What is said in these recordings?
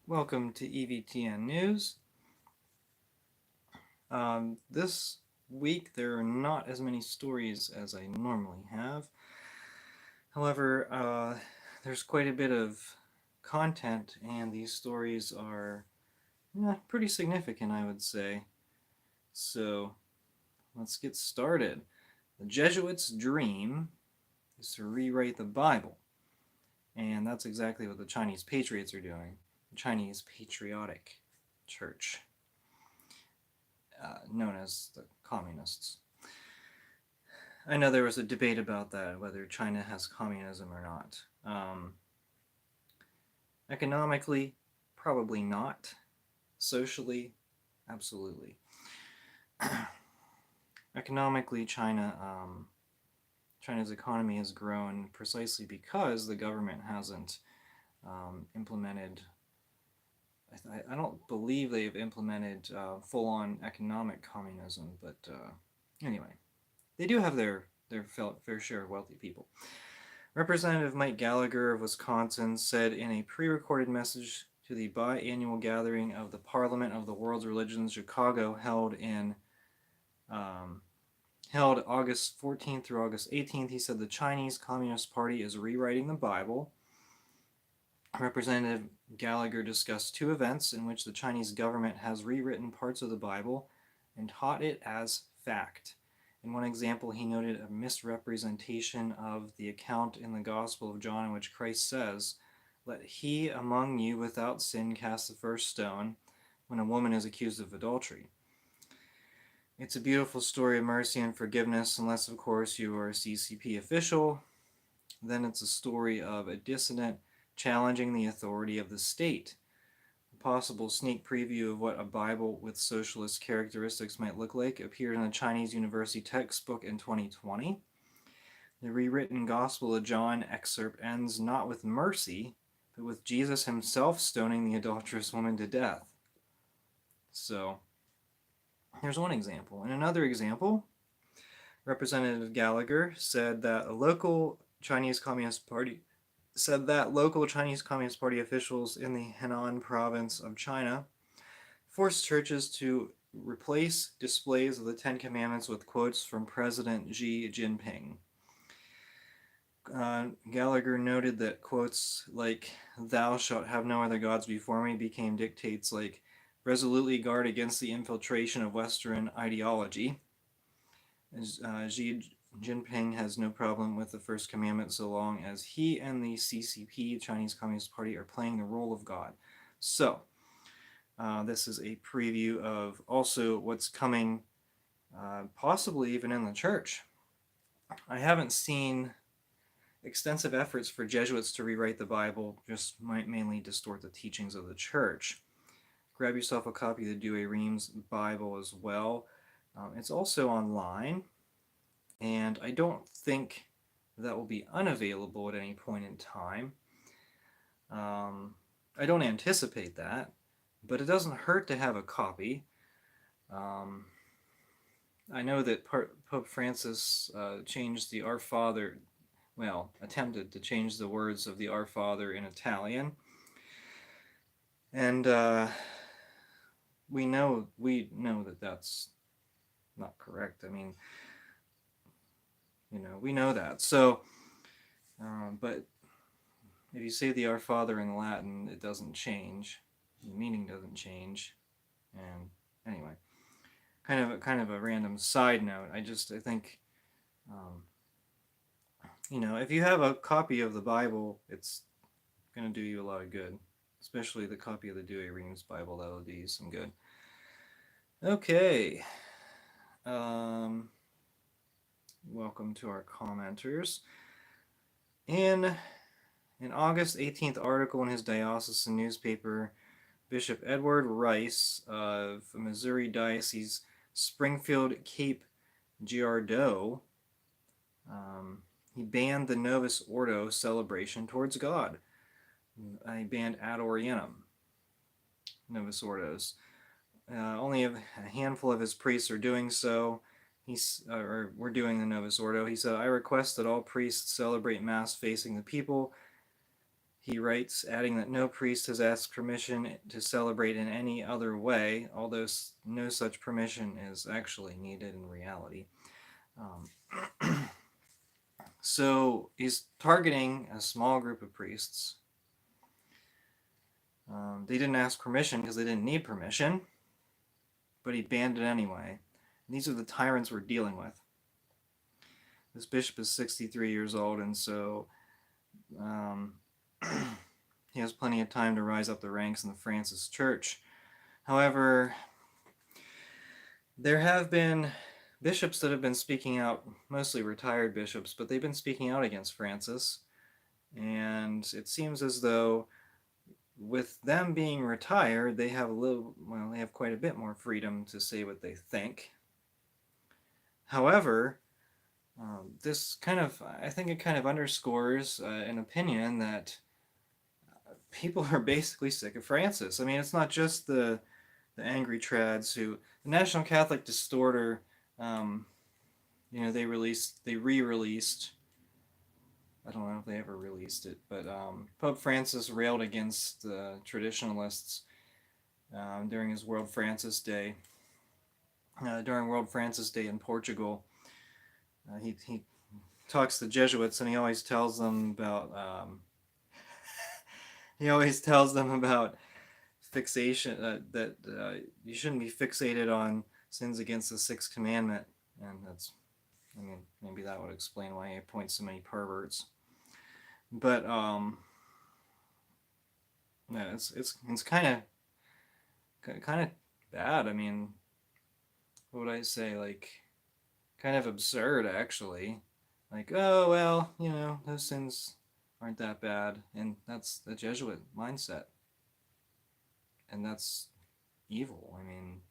Welcome to EVTN News. This week there are not as many stories as I normally have. However, there's quite a bit of content, and these stories are pretty significant, I would say. So let's get started. The Jesuits' dream is to rewrite the Bible, and that's exactly what the Chinese Patriots are doing. The Chinese Patriotic Church. Known as the Communists. I know there was a debate about that, whether China has communism or not. Economically, probably not. Socially, absolutely. Economically, China's economy has grown precisely because the government hasn't implemented. I don't believe they've implemented full-on economic communism, but anyway, they do have their fair share of wealthy people. Representative Mike Gallagher of Wisconsin said in a pre-recorded message to the biannual gathering of the Parliament of the World's Religions, Chicago, held August 14th through August 18th, he said the Chinese Communist Party is rewriting the Bible. Representative Gallagher discussed two events in which the Chinese government has rewritten parts of the Bible and taught it as fact. In one example, he noted a misrepresentation of the account in the Gospel of John in which Christ says, "Let he among you without sin cast the first stone," when a woman is accused of adultery. It's a beautiful story of mercy and forgiveness, unless, of course, you are a CCP official. Then it's a story of a dissident challenging the authority of the state. A possible sneak preview of what a Bible with socialist characteristics might look like appeared in a Chinese university textbook in 2020. The rewritten Gospel of John excerpt ends not with mercy, but with Jesus himself stoning the adulterous woman to death. So, here's one example. In another example, Representative Gallagher said that local Chinese Communist Party officials in the Henan province of China forced churches to replace displays of the Ten Commandments with quotes from President Xi Jinping. Gallagher noted that quotes like "Thou shalt have no other gods before me" became dictates like "resolutely guard against the infiltration of Western ideology." Xi Jinping has no problem with the first commandment so long as he and the CCP, Chinese Communist Party, are playing the role of God. So, this is a preview of also what's coming, possibly even in the church. I haven't seen extensive efforts for Jesuits to rewrite the Bible, just might mainly distort the teachings of the church. Grab yourself a copy of the Douay-Rheims Bible as well. It's also online, and I don't think that will be unavailable at any point in time. I don't anticipate that, but it doesn't hurt to have a copy. I know that Pope Francis changed the Our Father, attempted to change the words of the Our Father in Italian, and we know that that's not correct. I mean, we know that. So, but if you say the Our Father in Latin, it doesn't change. The meaning doesn't change. And anyway, kind of a random side note. I think, if you have a copy of the Bible, it's going to do you a lot of good. Especially the copy of the Douay-Rheims Bible, that'll do you some good. Okay. Welcome to our commenters. In an August 18th article in his diocesan newspaper, Bishop Edward Rice of Missouri Diocese, Springfield, Cape Girardeau, he banned the Novus Ordos celebration towards God. He banned Ad Orientem, Novus Ordos. Only a handful of his priests are doing so. We're doing the Novus Ordo. He said, "I request that all priests celebrate Mass facing the people." He writes, adding that no priest has asked permission to celebrate in any other way, although no such permission is actually needed in reality. So he's targeting a small group of priests. They didn't ask permission because they didn't need permission, but he banned it anyway. And these are the tyrants we're dealing with. This bishop is 63 years old, and so he has plenty of time to rise up the ranks in the Francis Church. However, there have been bishops that have been speaking out, mostly retired bishops, but they've been speaking out against Francis. And it seems as though with them being retired, they have they have quite a bit more freedom to say what they think. However, I think it kind of underscores an opinion that people are basically sick of Francis. I mean, it's not just the angry trads the National Catholic Distorter, they re-released, I don't know if they ever released it, but Pope Francis railed against traditionalists during his World Francis Day. During World Francis Day in Portugal, he talks to the Jesuits, and he always tells them about fixation, that you shouldn't be fixated on sins against the Sixth Commandment, and maybe that would explain why he appoints so many perverts. But it's kind of bad. I mean, what would I say? Like, kind of absurd, actually. Like, oh well, those sins aren't that bad, and that's the Jesuit mindset, and that's evil. I mean,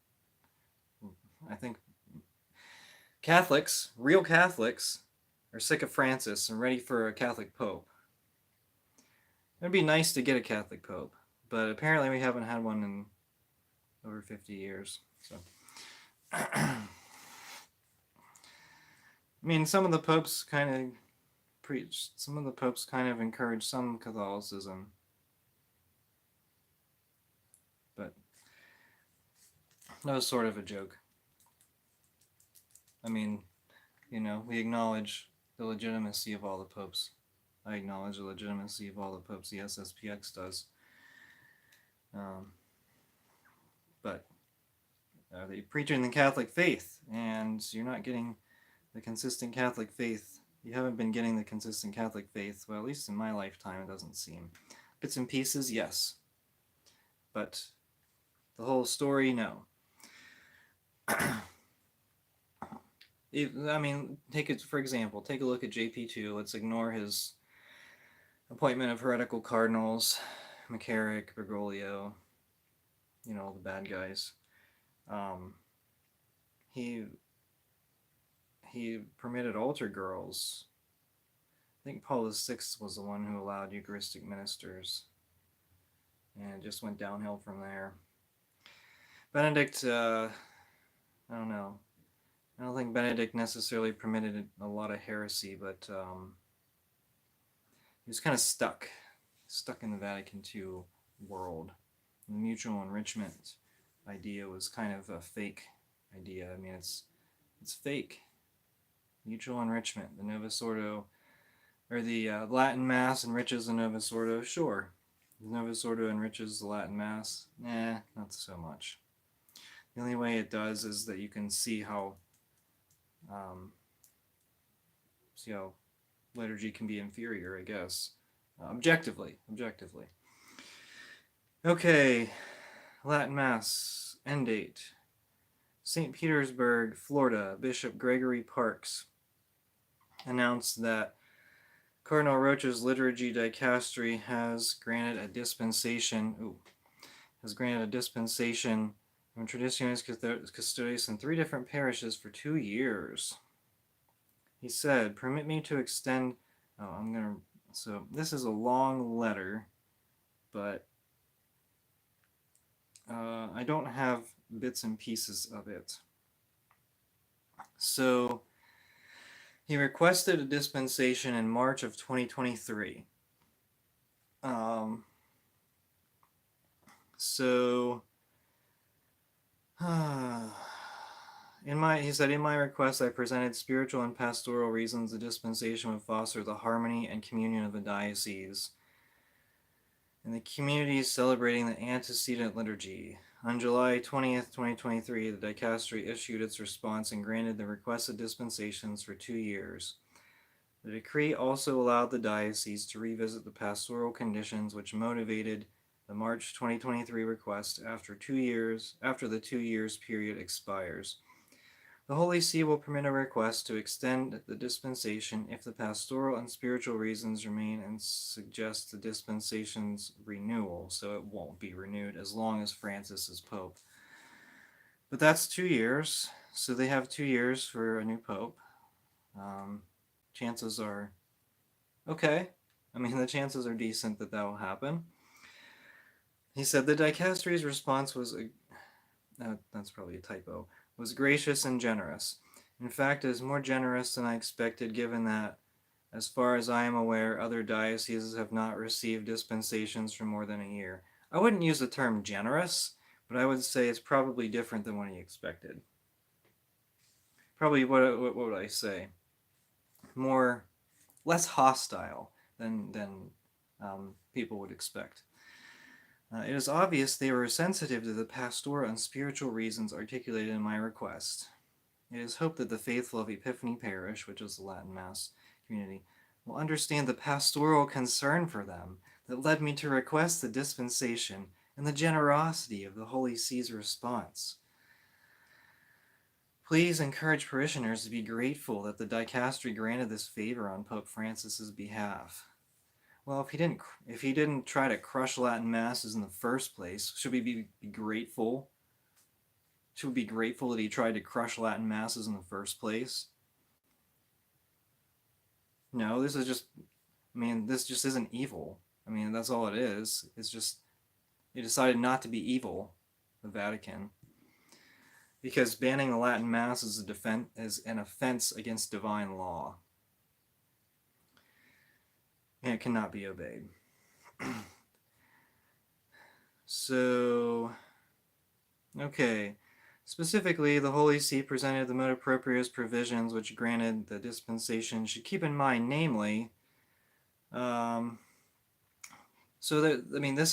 I think real Catholics, are sick of Francis and ready for a Catholic Pope. It'd be nice to get a Catholic Pope, but apparently we haven't had one in over 50 years. So, I mean, some of the popes kind of encourage some Catholicism, but that was sort of a joke. I mean, we acknowledge the legitimacy of all the popes. I acknowledge the legitimacy of all the popes. The SSPX does. But they preaching the Catholic faith, and you're not getting the consistent Catholic faith. You haven't been getting the consistent Catholic faith. Well, at least in my lifetime, it doesn't seem. Bits and pieces, yes. But the whole story, no. Take it for example. Take a look at JP2. Let's ignore his appointment of heretical cardinals, McCarrick, Bergoglio, all the bad guys. He permitted altar girls. I think Paul VI was the one who allowed Eucharistic ministers, and it just went downhill from there. Benedict, I don't know. I don't think Benedict necessarily permitted a lot of heresy, but he was kind of stuck in the Vatican II world. The mutual enrichment idea was kind of a fake idea. I mean, it's fake. Mutual enrichment. The Novus Ordo, or the Latin Mass enriches the Novus Ordo. Sure, the Novus Ordo enriches the Latin Mass. Not so much. The only way it does is that you can see how liturgy can be inferior, I guess. Objectively. Okay, Latin Mass, end date. St. Petersburg, Florida, Bishop Gregory Parks announced that Cardinal Rocha's liturgy dicastery has granted a dispensation from Traditionis Custodes in 3 different parishes for 2 years. He said, permit me to extend... So this is a long letter, but I don't have bits and pieces of it. So he requested a dispensation in March of 2023. So, he said, in my request, I presented spiritual and pastoral reasons the dispensation would foster the harmony and communion of the diocese and the communities celebrating the antecedent liturgy. On July 20th, 2023, the dicastery issued its response and granted the requested dispensations for 2 years. The decree also allowed the diocese to revisit the pastoral conditions which motivated the March 2023 request after the 2 years period expires. The Holy See will permit a request to extend the dispensation if the pastoral and spiritual reasons remain and suggest the dispensation's renewal, so it won't be renewed as long as Francis is Pope. But that's 2 years, so they have 2 years for a new Pope. Chances are okay. I mean, the chances are decent that will happen. He said the dicastery's response was, that's probably a typo, was gracious and generous. In fact, it is more generous than I expected, given that, as far as I am aware, other dioceses have not received dispensations for more than a year. I wouldn't use the term generous, but I would say it's probably different than what he expected. Probably, what would I say? Less hostile than people would expect. It is obvious they were sensitive to the pastoral and spiritual reasons articulated in my request. It is hoped that the faithful of Epiphany Parish, which is the Latin Mass community, will understand the pastoral concern for them that led me to request the dispensation and the generosity of the Holy See's response. Please encourage parishioners to be grateful that the dicastery granted this favor on Pope Francis's behalf. Well, if he didn't try to crush Latin masses in the first place, should we be grateful? Should we be grateful that he tried to crush Latin masses in the first place? No, this just isn't evil. I mean, that's all it is. It's just he decided not to be evil, the Vatican, because banning the Latin Mass is an offense against divine law. And it cannot be obeyed. So, okay. Specifically, the Holy See presented the motu proprius provisions which granted the dispensation should keep in mind, namely, this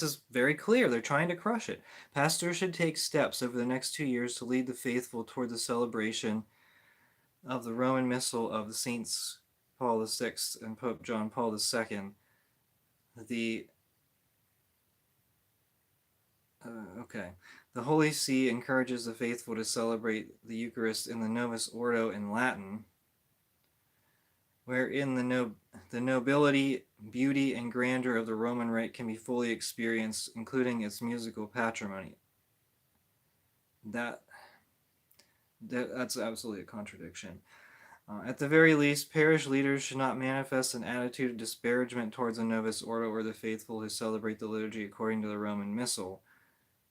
is very clear. They're trying to crush it. Pastors should take steps over the next 2 years to lead the faithful toward the celebration of the Roman Missal of the Saints Paul VI and Pope John Paul II. The Holy See encourages the faithful to celebrate the Eucharist in the Novus Ordo in Latin, wherein the nobility, beauty, and grandeur of the Roman Rite can be fully experienced, including its musical patrimony. That's absolutely a contradiction. At the very least, parish leaders should not manifest an attitude of disparagement towards the Novus Ordo or the faithful who celebrate the liturgy according to the Roman Missal.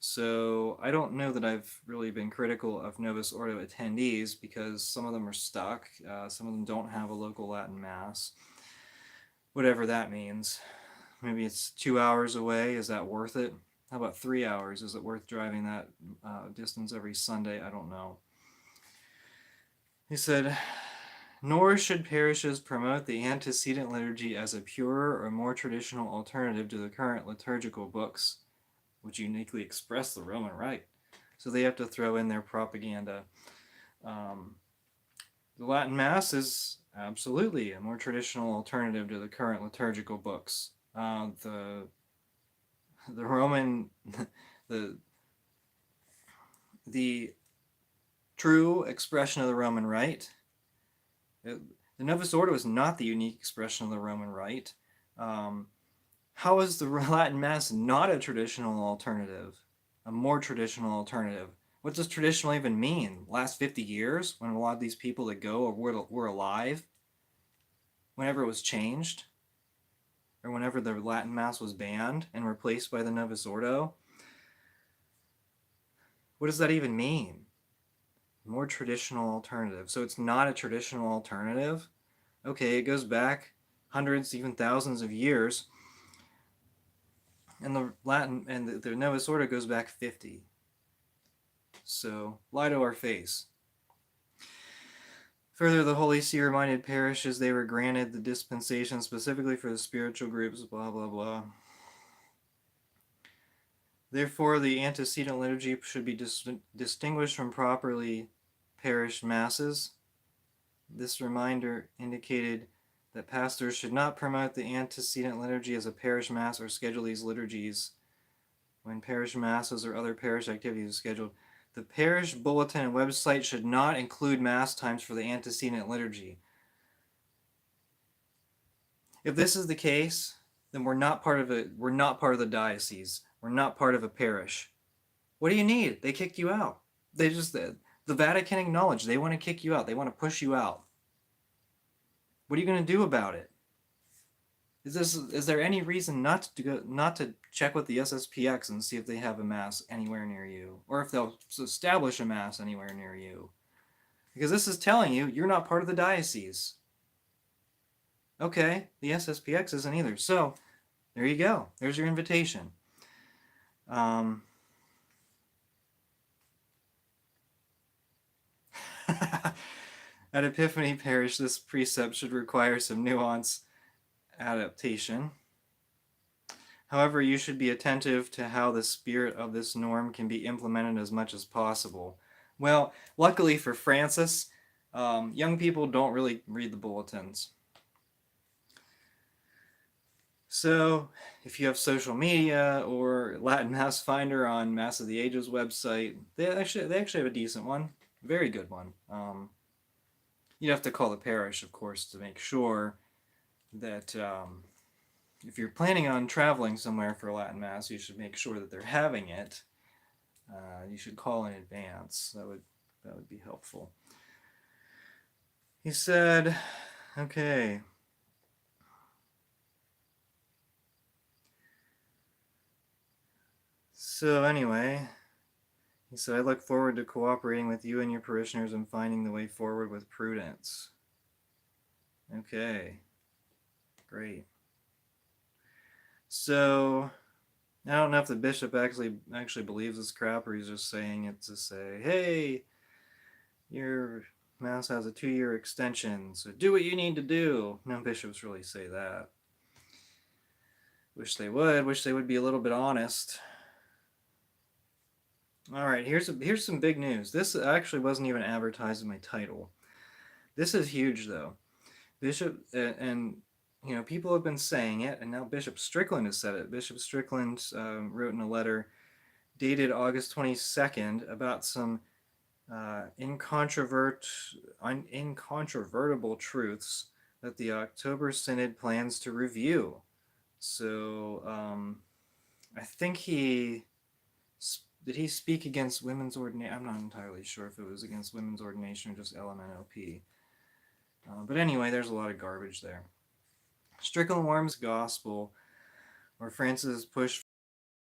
So I don't know that I've really been critical of Novus Ordo attendees because some of them are stuck. Some of them don't have a local Latin Mass. Whatever that means. Maybe it's 2 hours away. Is that worth it? How about 3 hours? Is it worth driving that distance every Sunday? I don't know. He said, nor should parishes promote the antecedent liturgy as a purer or more traditional alternative to the current liturgical books, which uniquely express the Roman Rite. So they have to throw in their propaganda. The Latin Mass is absolutely a more traditional alternative to the current liturgical books. The Roman, the true expression of the Roman Rite. The Novus Ordo is not the unique expression of the Roman Rite. How is the Latin Mass not a traditional alternative? A more traditional alternative? What does traditional even mean? Last 50 years, when a lot of these people that go were alive? Whenever it was changed? Or whenever the Latin Mass was banned and replaced by the Novus Ordo? What does that even mean? More traditional alternative. So it's not a traditional alternative? Okay, it goes back hundreds, even thousands of years. And the Latin and the Novus Ordo goes back 50. So lie to our face. Further, the Holy See reminded parishes they were granted the dispensation specifically for the spiritual groups, blah, blah, blah. Therefore, the antecedent liturgy should be distinguished from properly parish masses. This reminder indicated that pastors should not promote the antecedent liturgy as a parish mass or schedule these liturgies when parish masses or other parish activities are scheduled. The parish bulletin and website should not include mass times for the antecedent liturgy. If this is the case, then we're not part of the diocese. We're not part of a parish. What do you need? They kicked you out. The Vatican acknowledged they want to kick you out. They want to push you out. What are you going to do about it? Is there any reason not to check with the SSPX and see if they have a mass anywhere near you, or if they'll establish a mass anywhere near you? Because this is telling you you're not part of the diocese. Okay, the SSPX isn't either. So there you go. There's your invitation. At Epiphany Parish, this precept should require some nuance adaptation. However, you should be attentive to how the spirit of this norm can be implemented as much as possible. Well, luckily for Francis, young people don't really read the bulletins. So, if you have social media or Latin Mass Finder on Mass of the Ages website, they actually have a decent one, very good one. You'd have to call the parish, of course, to make sure that if you're planning on traveling somewhere for Latin Mass, you should make sure that they're having it. You should call in advance. That would be helpful. He said, okay. So anyway, he said, I look forward to cooperating with you and your parishioners and finding the way forward with prudence. Okay, great. So, I don't know if the bishop actually believes this crap, or he's just saying it to say, hey, your Mass has a 2-year extension, so do what you need to do. No bishops really say that. Wish they would be a little bit honest. All right, here's some big news. This actually wasn't even advertised in my title. This is huge, though. Bishop, and you know, people have been saying it, and now Bishop Strickland has said it. Bishop Strickland wrote in a letter dated August 22nd about some incontrovertible truths that the October Synod plans to review. So, I think did he speak against women's ordination? I'm not entirely sure if it was against women's ordination or just LMNOP. But anyway, there's a lot of garbage there. Strickland warms gospel, where Francis' push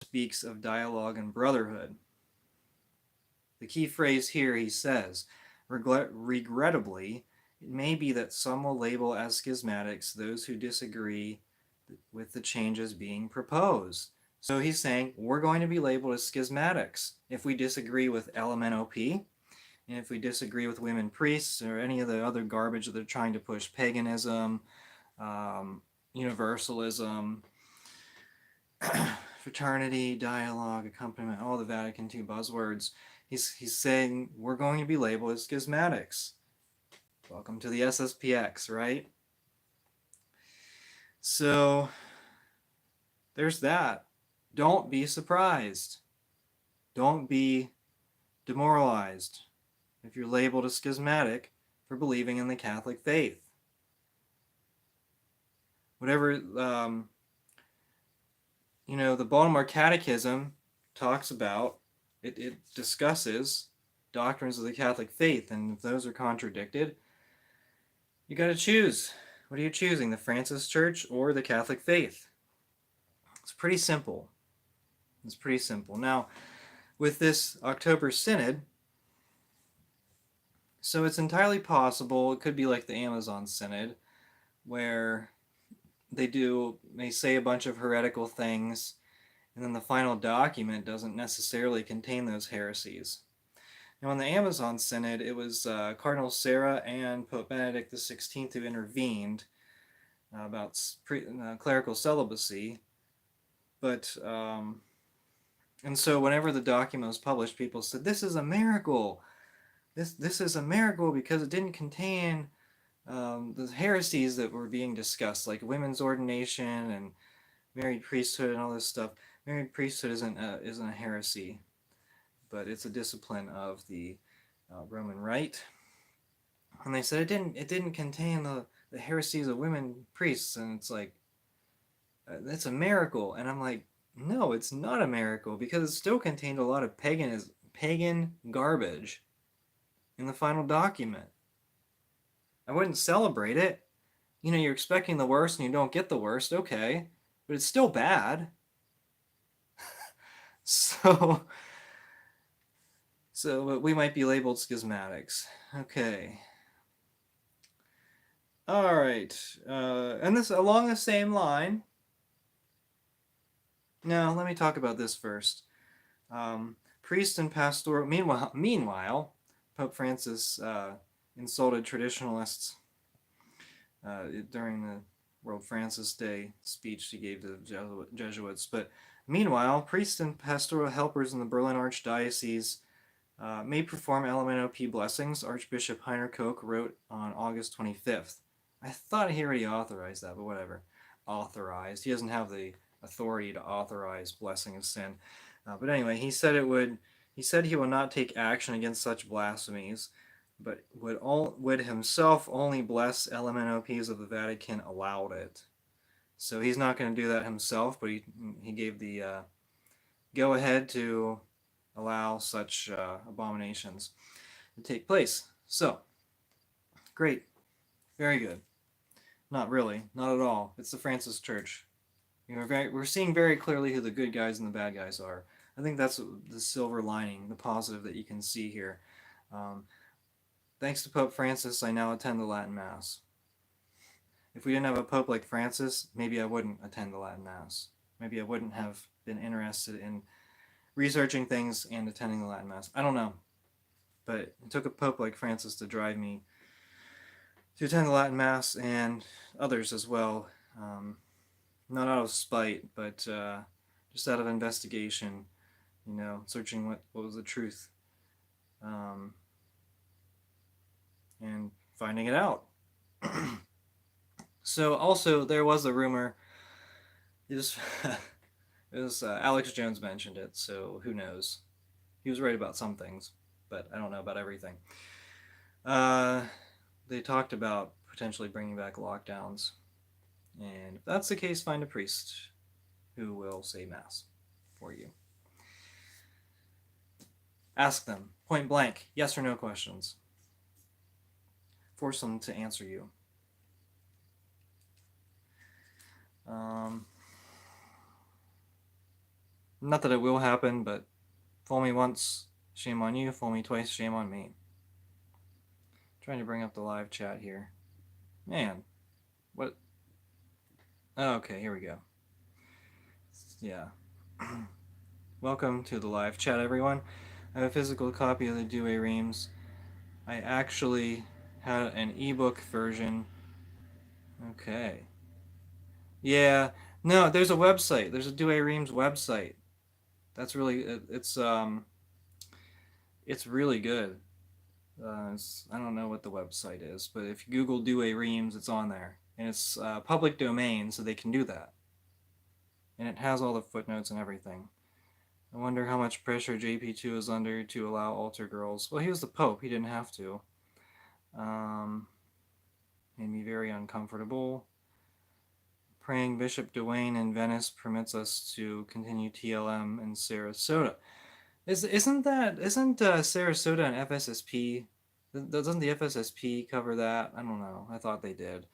speaks of dialogue and brotherhood. The key phrase here, he says, regrettably, it may be that some will label as schismatics those who disagree with the changes being proposed. So he's saying we're going to be labeled as schismatics if we disagree with LMNOP, and if we disagree with women priests or any of the other garbage that they're trying to push, paganism, universalism, fraternity, dialogue, accompaniment, all the Vatican II buzzwords. He's saying we're going to be labeled as schismatics. Welcome to the SSPX, right? So there's that. Don't be surprised. Don't be demoralized if you're labeled a schismatic for believing in the Catholic faith. Whatever, the Baltimore Catechism talks about, it discusses doctrines of the Catholic faith, and if those are contradicted, you got to choose. What are you choosing, the Francis Church or the Catholic faith? It's pretty simple. Now, with this October Synod, so it's entirely possible, it could be like the Amazon Synod, where they say a bunch of heretical things, And then the final document doesn't necessarily contain those heresies. Now, in the Amazon Synod, it was Cardinal Sarah and Pope Benedict XVI who intervened about clerical celibacy. But, and so whenever the document was published, people said, this is a miracle. This is a miracle because it didn't contain the heresies that were being discussed, like women's ordination and married priesthood and all this stuff. Married priesthood isn't a heresy, but it's a discipline of the Roman Rite. And they said it didn't contain the heresies of women priests, and it's like that's a miracle. And I'm like, no, it's not a miracle because it still contained a lot of pagan garbage in the final document. I wouldn't celebrate it. You know, you're expecting the worst and you don't get the worst, okay, but it's still bad. So we might be labeled schismatics. Okay. All right. And this along the same line. Now, let me talk about this first. Priest and pastoral. Meanwhile, Pope Francis insulted traditionalists during the World Francis Day speech he gave to the Jesuits. But meanwhile, priests and pastoral helpers in the Berlin Archdiocese may perform LMNOP blessings, Archbishop Heiner Koch wrote on August 25th. I thought he already authorized that, but whatever. Authorized. He doesn't have the authority to authorize blessing of sin. But anyway, he said he will not take action against such blasphemies, but would himself only bless LMNOPs if the Vatican allowed it. So he's not going to do that himself, but he gave the go-ahead to allow such abominations to take place. So, great. Very good. Not really. Not at all. It's the Francis Church. We're seeing very clearly who the good guys and the bad guys are. I think that's the silver lining, the positive that you can see here. Thanks to Pope Francis, I now attend the Latin Mass. If we didn't have a Pope like Francis, maybe I wouldn't attend the Latin Mass. Maybe I wouldn't have been interested in researching things and attending the Latin Mass. I don't know. But it took a Pope like Francis to drive me to attend the Latin Mass and others as well. Not out of spite, but just out of investigation, searching what was the truth. And finding it out. So also there was a rumor, it was Alex Jones mentioned it, so who knows. He was right about some things, but I don't know about everything. They talked about potentially bringing back lockdowns, and if that's the case, find a priest who will say Mass for you. Ask them, point blank, yes or no questions. Force them to answer you. Not that it will happen, but fool me once, shame on you. Fool me twice, shame on me. Trying to bring up the live chat here. Man, what? Oh, okay, here we go. Yeah. Welcome to the live chat, everyone. I have a physical copy of the Douay Reims. I actually had an ebook version. Okay. Yeah. No, there's a website. There's a Douay Reims website. That's really it's really good. I don't know what the website is, but if you Google Douay Reims, it's on there, and it's public domain, so they can do that. And it has all the footnotes and everything. I wonder how much pressure JP2 is under to allow altar girls. Well, he was the Pope. He didn't have to. Made me very uncomfortable. Praying Bishop Duane in Venice permits us to continue TLM in Sarasota. Isn't Sarasota an FSSP? Doesn't the FSSP cover that? I don't know. I thought they did.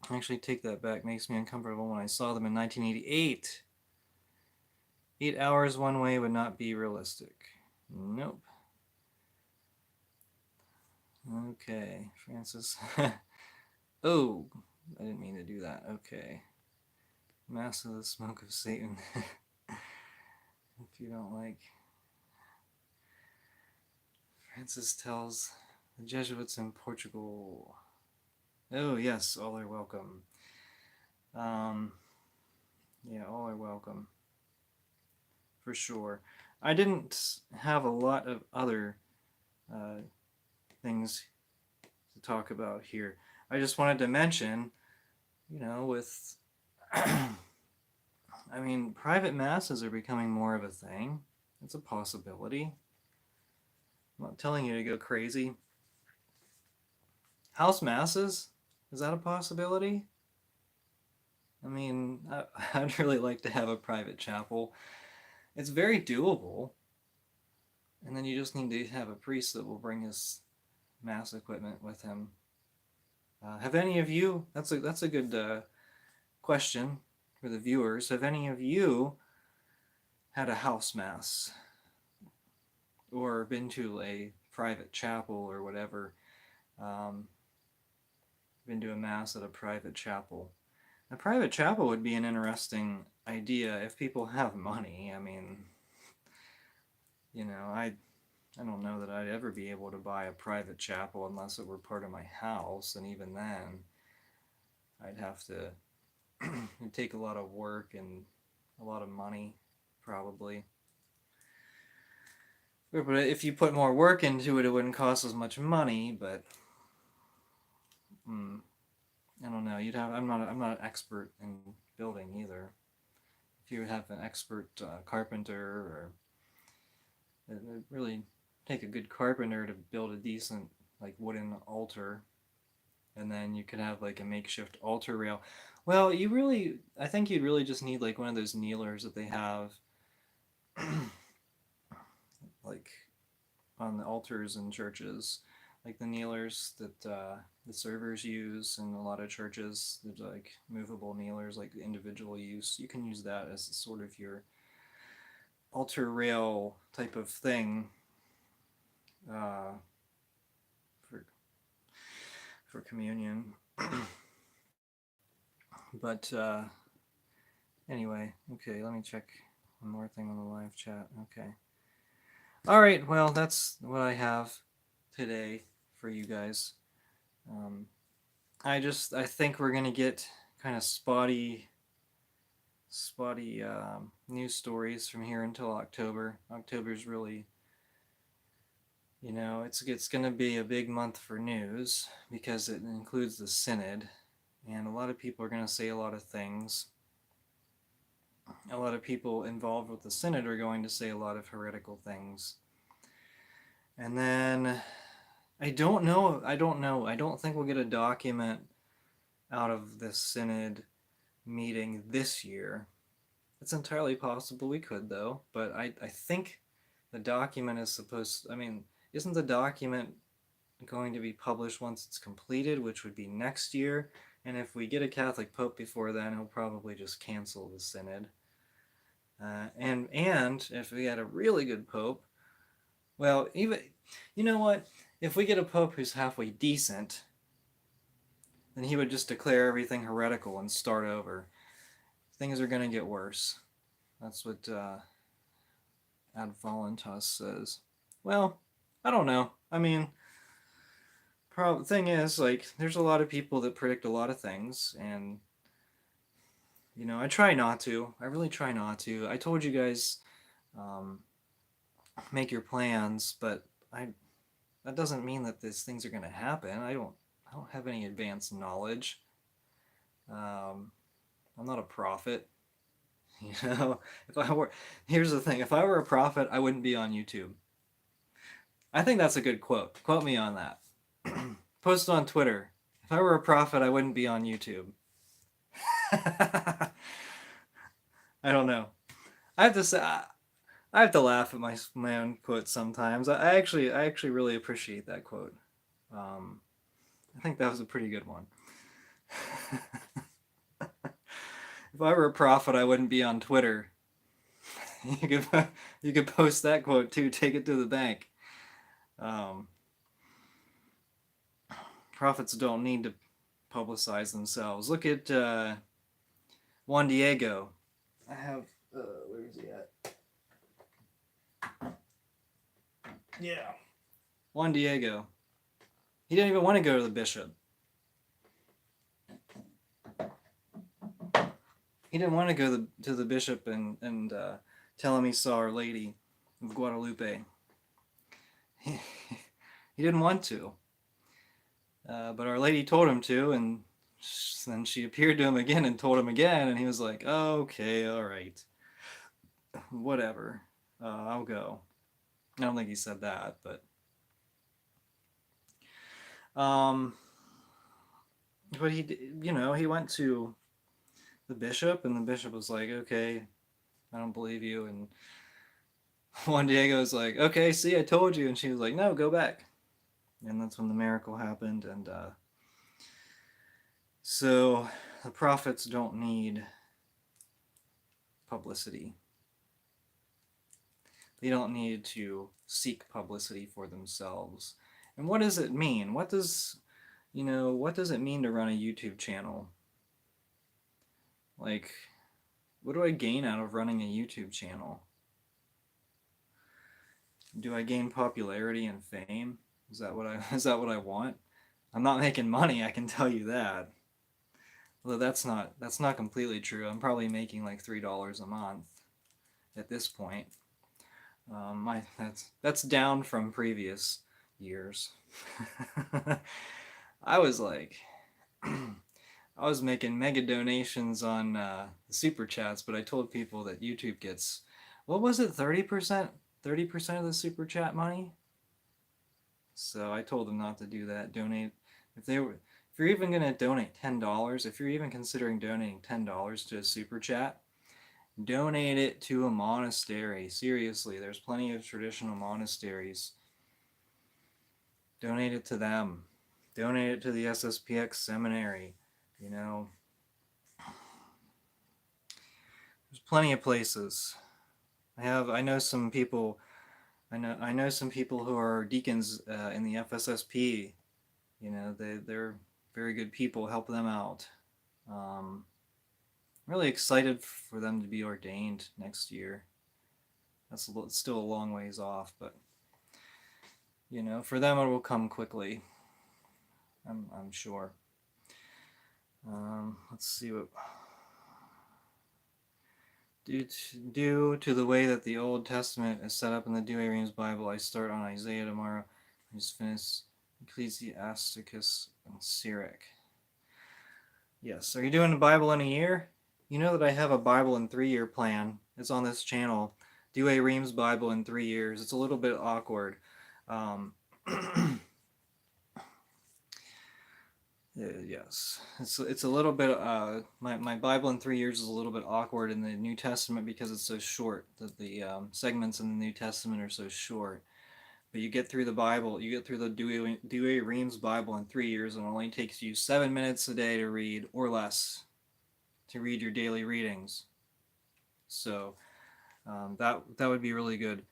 Actually, take that back. Makes me uncomfortable when I saw them in 1988. 8 hours one way would not be realistic. Nope. Okay, Francis. Oh, I didn't mean to do that. Okay. Mass of the Smoke of Satan. If you don't like. Francis tells the Jesuits in Portugal. Oh, yes, all are welcome. Yeah, all are welcome. For sure. I didn't have a lot of other things to talk about here. I just wanted to mention, with. I mean, private masses are becoming more of a thing. It's a possibility. I'm not telling you to go crazy. House masses? Is that a possibility? I mean, I'd really like to have a private chapel. It's very doable. And then you just need to have a priest that will bring his mass equipment with him. Have any of you? That's a good question for the viewers. Have any of you had a house mass or been to a private chapel or whatever? Been to a mass at a private chapel. A private chapel would be an interesting idea if people have money. I mean, I don't know that I'd ever be able to buy a private chapel unless it were part of my house, and even then, I'd have to. It'd take a lot of work and a lot of money, probably. But if you put more work into it, it wouldn't cost as much money. But I don't know. I'm not an expert in building either. If you would have an expert carpenter, or it would really take a good carpenter to build a decent wooden altar, and then you could have a makeshift altar rail. Well, I think you'd really just need one of those kneelers that they have on the altars in churches, the kneelers that the servers use in a lot of churches. There's movable kneelers, individual use. You can use that as sort of your altar rail type of thing for communion. But anyway, okay, let me check one more thing on the live chat. Okay. All right, well, that's what I have today for you guys. I think we're gonna get kind of spotty news stories from here until October. October's really, it's gonna be a big month for news because it includes the synod, and a lot of people are gonna say a lot of things. A lot of people involved with the synod are going to say a lot of heretical things. And then I don't know. I don't think we'll get a document out of this synod meeting this year. It's entirely possible we could, though. But I think the document is isn't the document going to be published once it's completed, which would be next year? And if we get a Catholic Pope before then, he'll probably just cancel the synod. And if we had a really good Pope, well, even, you know what? If we get a Pope who's halfway decent, then he would just declare everything heretical and start over. Things are going to get worse. That's what Ad Voluntas says. Well, I don't know. I mean, thing is, there's a lot of people that predict a lot of things, and I try not to. I really try not to. I told you guys, make your plans, but that doesn't mean that these things are going to happen. I don't have any advanced knowledge. I'm not a prophet. Here's the thing. If I were a prophet, I wouldn't be on YouTube. I think that's a good quote. Quote me on that. Post on Twitter. If I were a prophet, I wouldn't be on YouTube. I don't know. I have to say, I have to laugh at my own quotes sometimes. I actually really appreciate that quote. I think that was a pretty good one. If I were a prophet, I wouldn't be on Twitter. You could post that quote too. Take it to the bank. Prophets don't need to publicize themselves. Look at Juan Diego. I have, where is he at? Yeah. Juan Diego. He didn't even want to go to the bishop. He didn't want to go to the bishop and tell him he saw Our Lady of Guadalupe. He didn't want to. But Our Lady told him to, and then she appeared to him again and told him again, and he was like, oh, okay, all right. Whatever. I'll go. I don't think he said that, but... But he went to the bishop, and the bishop was like, okay, I don't believe you, and Juan Diego was like, okay, see, I told you, and she was like, no, go back. And that's when the miracle happened, and so the prophets don't need publicity. They don't need to seek publicity for themselves. And what does it mean? What does it mean to run a YouTube channel? Like, what do I gain out of running a YouTube channel? Do I gain popularity and fame? Is that what I want? I'm not making money, I can tell you that. Although that's not completely true. I'm probably making like $3 a month at this point. That's down from previous years. I was making mega donations on the super chats, but I told people that YouTube gets, what was it, 30%? 30% of the super chat money? So I told them not to do that. Donate, if you're even going to donate $10, if you're even considering donating $10 to a super chat, donate it to a monastery. Seriously, there's plenty of traditional monasteries. Donate it to them. Donate it to the SSPX seminary. There's plenty of places. I know some people who are deacons in the FSSP. They're very good people. Help them out. I'm really excited for them to be ordained next year. That's still a long ways off, but for them it will come quickly. I'm sure. Let's see what. Due to the way that the Old Testament is set up in the Douay Rheims Bible, I start on Isaiah tomorrow. I just finish Ecclesiasticus and Sirach. Yes. Are you doing the Bible in a year? You know that I have a Bible in 3-year plan. It's on this channel. Douay Rheims Bible in 3 years. It's a little bit awkward. Yes, it's a little bit. My Bible in 3 years is a little bit awkward in the New Testament because it's so short. That the segments in the New Testament are so short. But you get through the Bible, you get through the Douay Rheims Bible in 3 years, and it only takes you 7 minutes a day to read, or less, to read your daily readings. So that would be really good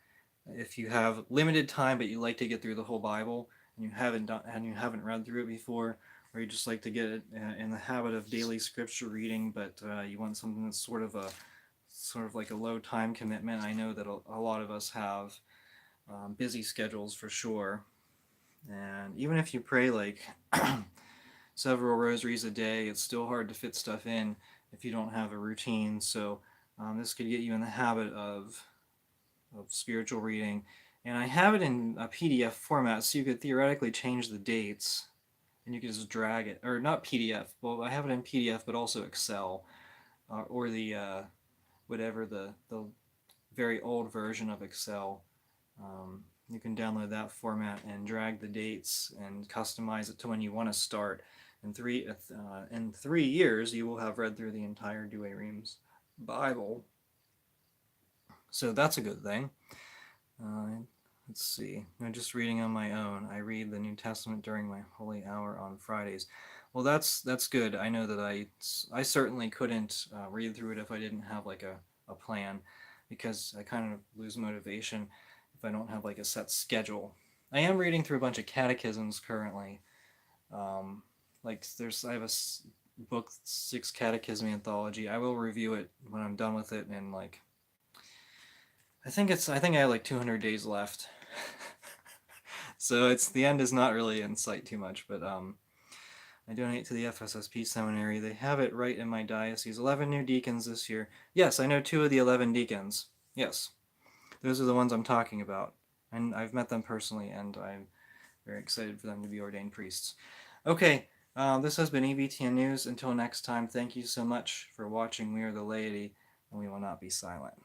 if you have limited time, but you like to get through the whole Bible and you haven't read through it before. Or you just like to get in the habit of daily scripture reading, but you want something that's sort of like a low time commitment. I know that a lot of us have busy schedules for sure, and even if you pray like several rosaries a day, it's still hard to fit stuff in if you don't have a routine. So this could get you in the habit of spiritual reading, and I have it in a PDF format, so you could theoretically change the dates. And you can just drag it, or not PDF. Well, I have it in PDF, but also Excel, or the whatever the very old version of Excel. You can download that format and drag the dates and customize it to when you want to start. In 3 years, you will have read through the entire Douay Rheims Bible. So that's a good thing. Let's see. I'm just reading on my own. I read the New Testament during my holy hour on Fridays. Well, that's good. I know that I certainly couldn't read through it if I didn't have like a plan, because I kind of lose motivation if I don't have like a set schedule. I am reading through a bunch of catechisms currently. I have book 6 Catechism Anthology. I will review it when I'm done with it, and like I think I have like 200 days left. So the end is not really in sight too much, but I donate to the FSSP seminary. They have it right in my diocese. 11 new deacons this year. Yes, I know 2 of the 11 deacons. Yes, those are the ones I'm talking about, and I've met them personally, and I'm very excited for them to be ordained priests. Okay, this has been EVTN News. Until next time, thank you so much for watching. We are the laity, and we will not be silent.